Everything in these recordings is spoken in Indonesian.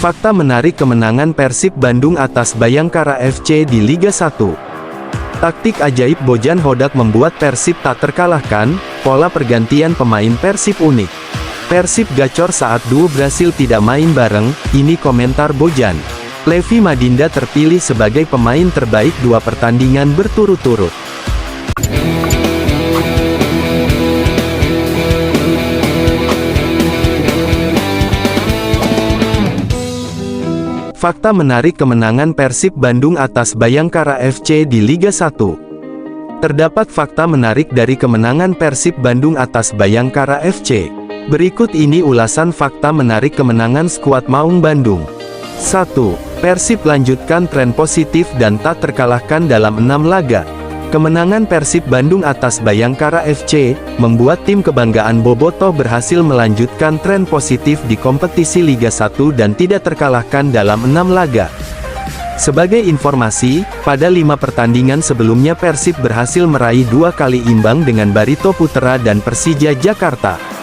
Fakta menarik kemenangan Persib Bandung atas Bayangkara FC di Liga 1. Taktik ajaib Bojan Hodak membuat Persib tak terkalahkan, pola pergantian pemain Persib unik. Persib gacor saat duo Brasil tidak main bareng, ini komentar Bojan. Levi Madinda terpilih sebagai pemain terbaik 2 pertandingan berturut-turut. Fakta menarik kemenangan Persib Bandung atas Bayangkara FC di Liga 1. Terdapat fakta menarik dari kemenangan Persib Bandung atas Bayangkara FC. Berikut ini ulasan fakta menarik kemenangan skuad Maung Bandung. 1. Persib lanjutkan tren positif dan tak terkalahkan dalam 6 laga. Kemenangan Persib Bandung atas Bayangkara FC, membuat tim kebanggaan Bobotoh berhasil melanjutkan tren positif di kompetisi Liga 1 dan tidak terkalahkan dalam 6 laga. Sebagai informasi, pada 5 pertandingan sebelumnya Persib berhasil meraih 2 kali imbang dengan Barito Putra dan Persija Jakarta.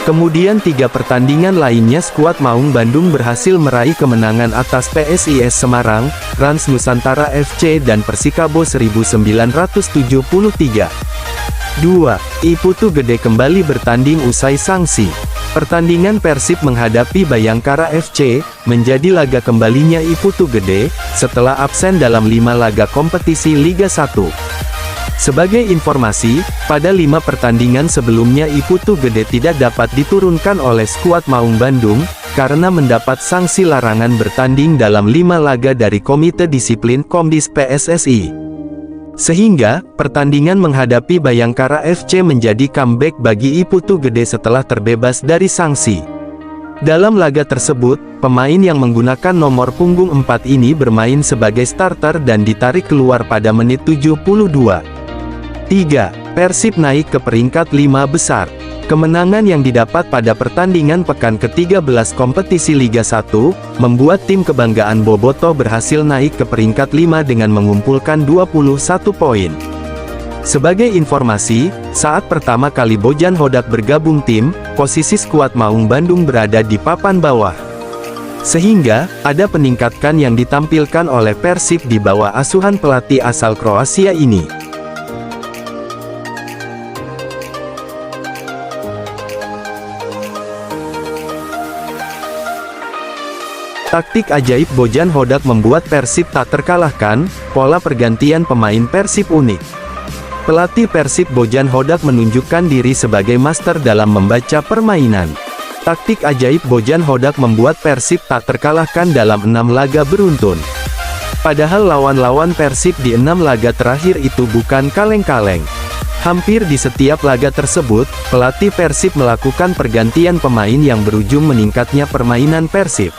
Kemudian 3 pertandingan lainnya skuad Maung Bandung berhasil meraih kemenangan atas PSIS Semarang, Rans Nusantara FC dan Persikabo 1973. 2. Iputu Gede kembali bertanding usai sanksi. Pertandingan Persib menghadapi Bayangkara FC, menjadi laga kembalinya Iputu Gede, setelah absen dalam 5 laga kompetisi Liga 1. Sebagai informasi, pada 5 pertandingan sebelumnya Iputu Gede tidak dapat diturunkan oleh skuad Maung Bandung, karena mendapat sanksi larangan bertanding dalam 5 laga dari Komite Disiplin Komdis PSSI. Sehingga, pertandingan menghadapi Bayangkara FC menjadi comeback bagi Iputu Gede setelah terbebas dari sanksi. Dalam laga tersebut, pemain yang menggunakan nomor punggung 4 ini bermain sebagai starter dan ditarik keluar pada menit 72. 3. Persib naik ke peringkat 5 besar. Kemenangan yang didapat pada pertandingan pekan ke-13 kompetisi Liga 1, membuat tim kebanggaan Bobotoh berhasil naik ke peringkat 5 dengan mengumpulkan 21 poin. Sebagai informasi, saat pertama kali Bojan Hodak bergabung tim, posisi skuad Maung Bandung berada di papan bawah. Sehingga, ada peningkatan yang ditampilkan oleh Persib di bawah asuhan pelatih asal Kroasia ini. Taktik ajaib Bojan Hodak membuat Persib tak terkalahkan, pola pergantian pemain Persib unik. Pelatih Persib Bojan Hodak menunjukkan diri sebagai master dalam membaca permainan. Taktik ajaib Bojan Hodak membuat Persib tak terkalahkan dalam 6 laga beruntun. Padahal lawan-lawan Persib di 6 laga terakhir itu bukan kaleng-kaleng. Hampir di setiap laga tersebut, pelatih Persib melakukan pergantian pemain yang berujung meningkatnya permainan Persib.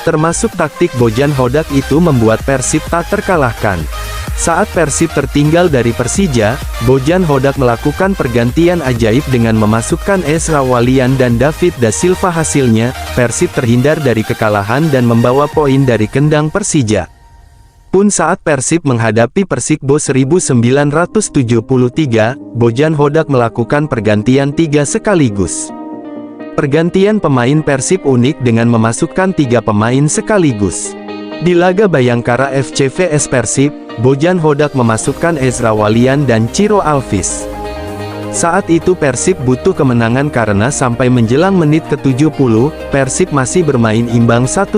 Termasuk taktik Bojan Hodak itu membuat Persib tak terkalahkan. Saat Persib tertinggal dari Persija, Bojan Hodak melakukan pergantian ajaib dengan memasukkan Ezra Walian dan David Da Silva. Hasilnya, Persib terhindar dari kekalahan dan membawa poin dari kendang Persija. Pun saat Persib menghadapi Persikbo 1973, Bojan Hodak melakukan pergantian 3 sekaligus. Pergantian pemain Persib unik dengan memasukkan 3 pemain sekaligus. Di laga Bayangkara FC vs Persib, Bojan Hodak memasukkan Ezra Walian dan Ciro Alvis. Saat itu Persib butuh kemenangan karena sampai menjelang menit ke-70, Persib masih bermain imbang 1-1.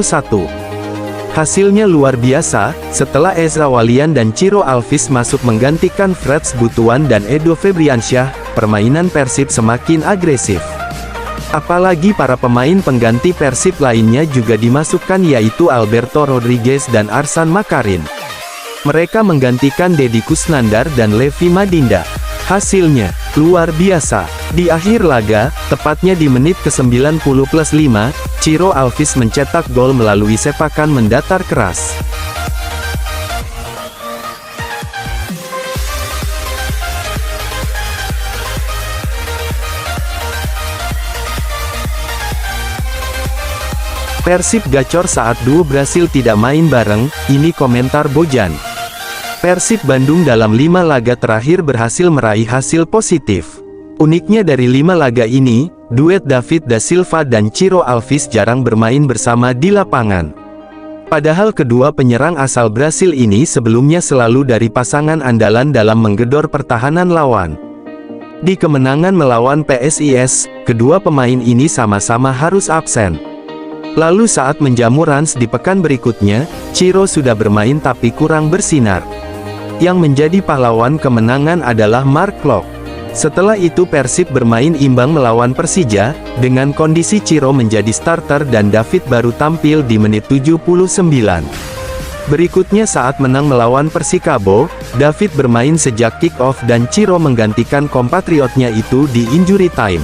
Hasilnya luar biasa, setelah Ezra Walian dan Ciro Alvis masuk menggantikan Freds Butuan dan Edo Febriansyah, permainan Persib semakin agresif. Apalagi para pemain pengganti Persib lainnya juga dimasukkan, yaitu Alberto Rodriguez dan Arsan Makarin. Mereka menggantikan Deddy Kusnandar dan Levi Madinda. Hasilnya, luar biasa. Di akhir laga, tepatnya di menit ke-90+5, Ciro Alvis mencetak gol melalui sepakan mendatar keras. Persib gacor saat duo Brasil tidak main bareng, ini komentar Bojan. Persib Bandung dalam 5 laga terakhir berhasil meraih hasil positif. Uniknya dari 5 laga ini, duet David da Silva dan Ciro Alves jarang bermain bersama di lapangan. Padahal kedua penyerang asal Brasil ini sebelumnya selalu dari pasangan andalan dalam menggedor pertahanan lawan. Di kemenangan melawan PSIS, kedua pemain ini sama-sama harus absen. Lalu saat menjamu Rans di pekan berikutnya, Ciro sudah bermain tapi kurang bersinar. Yang menjadi pahlawan kemenangan adalah Mark Klok. Setelah itu Persib bermain imbang melawan Persija, dengan kondisi Ciro menjadi starter dan David baru tampil di menit 79. Berikutnya saat menang melawan Persikabo, David bermain sejak kick-off dan Ciro menggantikan kompatriotnya itu di injury time.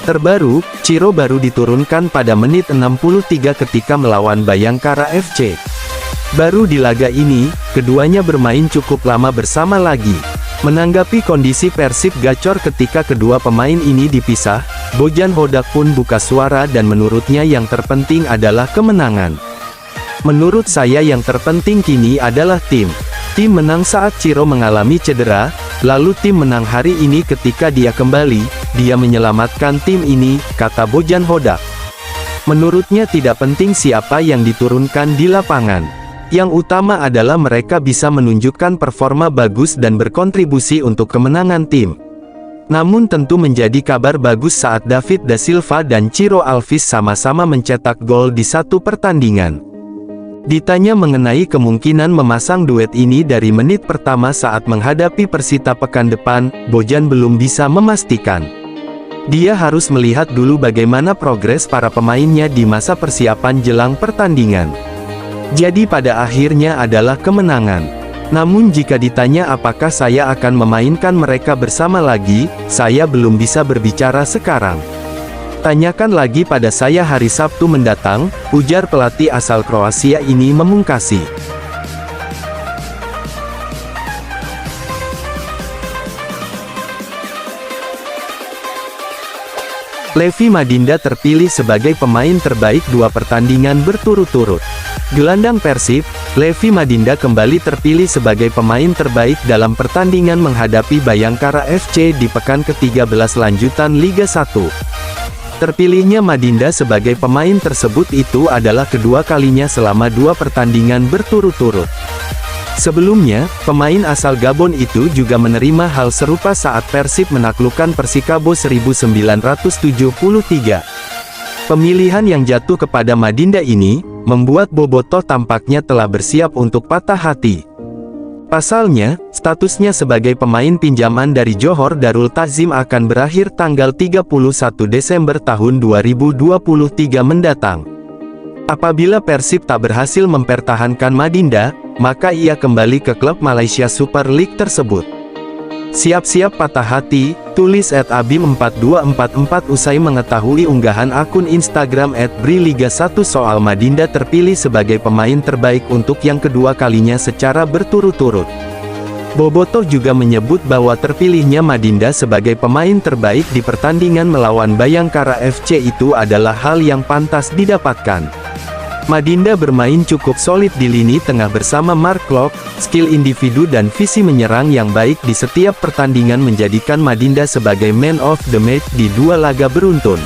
Terbaru, Ciro baru diturunkan pada menit 63 ketika melawan Bayangkara FC. Baru di laga ini, keduanya bermain cukup lama bersama lagi. Menanggapi kondisi Persib gacor ketika kedua pemain ini dipisah, Bojan Hodak pun buka suara dan menurutnya yang terpenting adalah kemenangan. Menurut saya yang terpenting kini adalah tim. Tim menang saat Ciro mengalami cedera, lalu tim menang hari ini ketika dia kembali, dia menyelamatkan tim ini, kata Bojan Hodak. Menurutnya tidak penting siapa yang diturunkan di lapangan. Yang utama adalah mereka bisa menunjukkan performa bagus dan berkontribusi untuk kemenangan tim. Namun tentu menjadi kabar bagus saat David da Silva dan Ciro Alves sama-sama mencetak gol di satu pertandingan. Ditanya mengenai kemungkinan memasang duet ini dari menit pertama saat menghadapi Persita pekan depan, Bojan belum bisa memastikan. Dia harus melihat dulu bagaimana progres para pemainnya di masa persiapan jelang pertandingan. Jadi pada akhirnya adalah kemenangan. Namun jika ditanya apakah saya akan memainkan mereka bersama lagi, saya belum bisa berbicara sekarang. Tanyakan lagi pada saya hari Sabtu mendatang, ujar pelatih asal Kroasia ini memungkasi. Levi Madinda terpilih sebagai pemain terbaik 2 pertandingan berturut-turut. Gelandang Persib, Levi Madinda kembali terpilih sebagai pemain terbaik dalam pertandingan menghadapi Bayangkara FC di pekan ke-13 lanjutan Liga 1. Terpilihnya Madinda sebagai pemain tersebut itu adalah kedua kalinya selama 2 pertandingan berturut-turut. Sebelumnya, pemain asal Gabon itu juga menerima hal serupa saat Persib menaklukkan Persikabo 1973. Pemilihan yang jatuh kepada Madinda ini, membuat Bobotoh tampaknya telah bersiap untuk patah hati. Pasalnya, statusnya sebagai pemain pinjaman dari Johor Darul Ta'zim akan berakhir tanggal 31 Desember tahun 2023 mendatang. Apabila Persib tak berhasil mempertahankan Madinda, maka ia kembali ke klub Malaysia Super League tersebut. Siap-siap patah hati, tulis @abim4244 usai mengetahui unggahan akun Instagram @briliga1 soal Madinda terpilih sebagai pemain terbaik untuk yang kedua kalinya secara berturut-turut. Bobotoh juga menyebut bahwa terpilihnya Madinda sebagai pemain terbaik di pertandingan melawan Bayangkara FC itu adalah hal yang pantas didapatkan. Madinda bermain cukup solid di lini tengah bersama Mark Klok, skill individu dan visi menyerang yang baik di setiap pertandingan menjadikan Madinda sebagai man of the match di 2 laga beruntun.